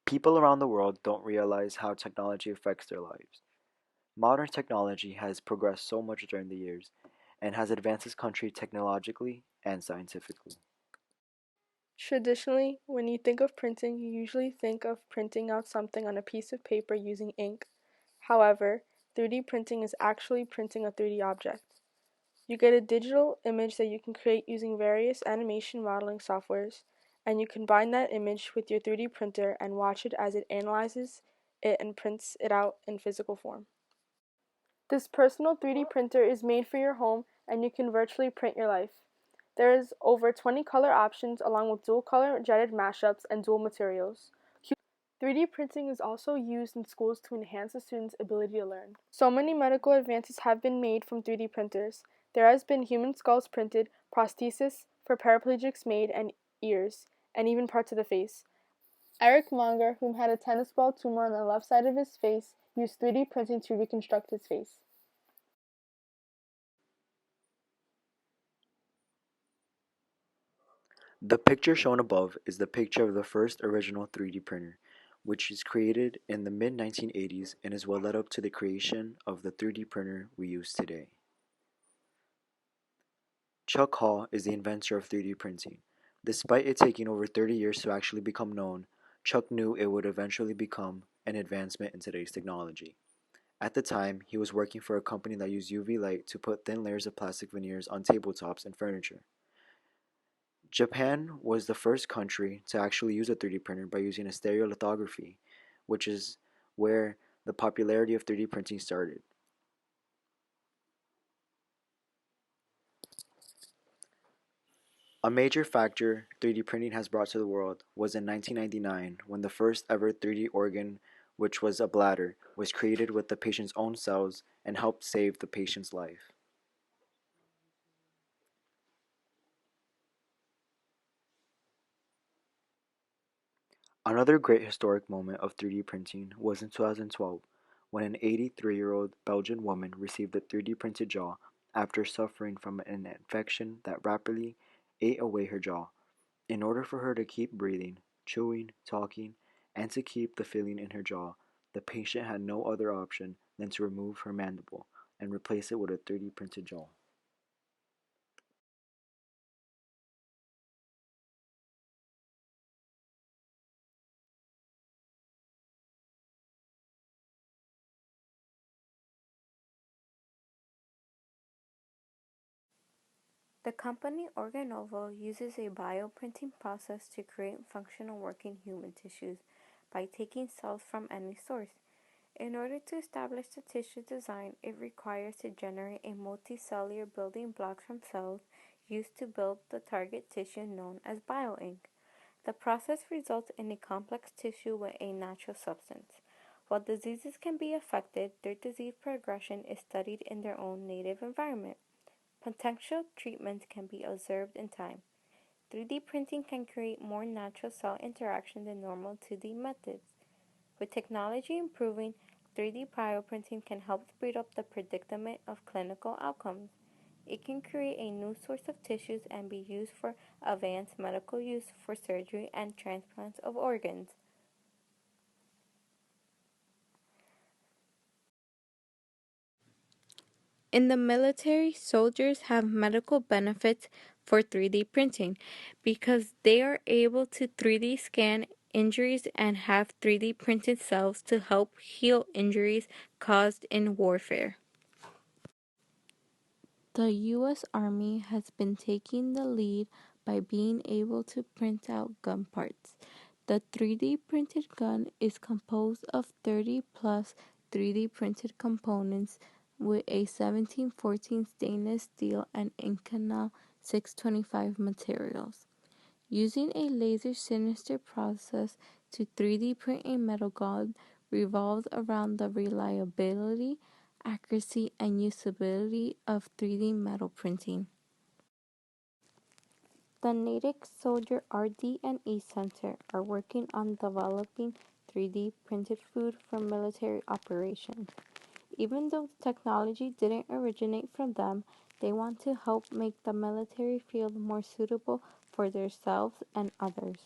People around the world don't realize how technology affects their lives. Modern technology has progressed so much during the years and has advanced this country technologically and scientifically. Traditionally, when you think of printing, you usually think of printing out something on a piece of paper using ink. However, 3D printing is actually printing a 3D object. You get a digital image that you can create using various animation modeling softwares, and you combine that image with your 3D printer and watch it as it analyzes it and prints it out in physical form. This personal 3D printer is made for your home and you can virtually print your life. There is over 20 color options along with dual color jetted mashups and dual materials. 3D printing is also used in schools to enhance a student's ability to learn. So many medical advances have been made from 3D printers. There has been human skulls printed, prostheses for paraplegics made, and ears, and even parts of the face. Eric Monger, who had a tennis ball tumor on the left side of his face, used 3D printing to reconstruct his face. The picture shown above is the picture of the first original 3D printer, which is created in the mid 1980s and is what led up to the creation of the 3D printer we use today. Chuck Hall is the inventor of 3D printing. Despite it taking over 30 years to actually become known, Chuck knew it would eventually become an advancement in today's technology. At the time, he was working for a company that used UV light to put thin layers of plastic veneers on tabletops and furniture. Japan was the first country to actually use a 3D printer by using a stereolithography, which is where the popularity of 3D printing started. A major factor 3D printing has brought to the world was in 1999 when the first ever 3D organ, which was a bladder, was created with the patient's own cells and helped save the patient's life. Another great historic moment of 3D printing was in 2012 when an 83-year-old Belgian woman received a 3D printed jaw after suffering from an infection that rapidly ate away her jaw. In order for her to keep breathing, chewing, talking, and to keep the filling in her jaw, the patient had no other option than to remove her mandible and replace it with a 3D printed jaw. The company Organovo uses a bioprinting process to create functional working human tissues by taking cells from any source. In order to establish the tissue design, it requires to generate a multicellular building block from cells used to build the target tissue known as bioink. The process results in a complex tissue with a natural substance. While diseases can be affected, their disease progression is studied in their own native environment. Potential treatments can be observed in time. 3D printing can create more natural cell interaction than normal 2D methods. With technology improving, 3D bioprinting can help speed up the predicament of clinical outcomes. It can create a new source of tissues and be used for advanced medical use for surgery and transplants of organs. In the military, soldiers have medical benefits for 3D printing because they are able to 3D scan injuries and have 3D printed cells to help heal injuries caused in warfare. The U.S. Army has been taking the lead by being able to print out gun parts. The 3D printed gun is composed of 30 plus 3D printed components with a 1714 stainless steel and Inconel 625 materials. Using a laser sinister process to 3D print a metal gun revolves around the reliability, accuracy, and usability of 3D metal printing. The Natick Soldier RD&E Center are working on developing 3D printed food for military operations. Even though the technology didn't originate from them, they want to help make the military field more suitable for themselves and others.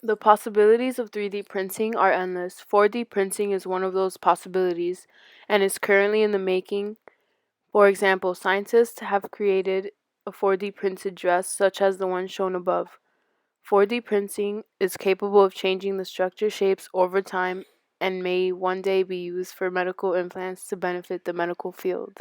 The possibilities of 3D printing are endless. 4D printing is one of those possibilities and is currently in the making. For example, scientists have created a 4D printed dress such as the one shown above. 4D printing is capable of changing the structure shapes over time and may one day be used for medical implants to benefit the medical field.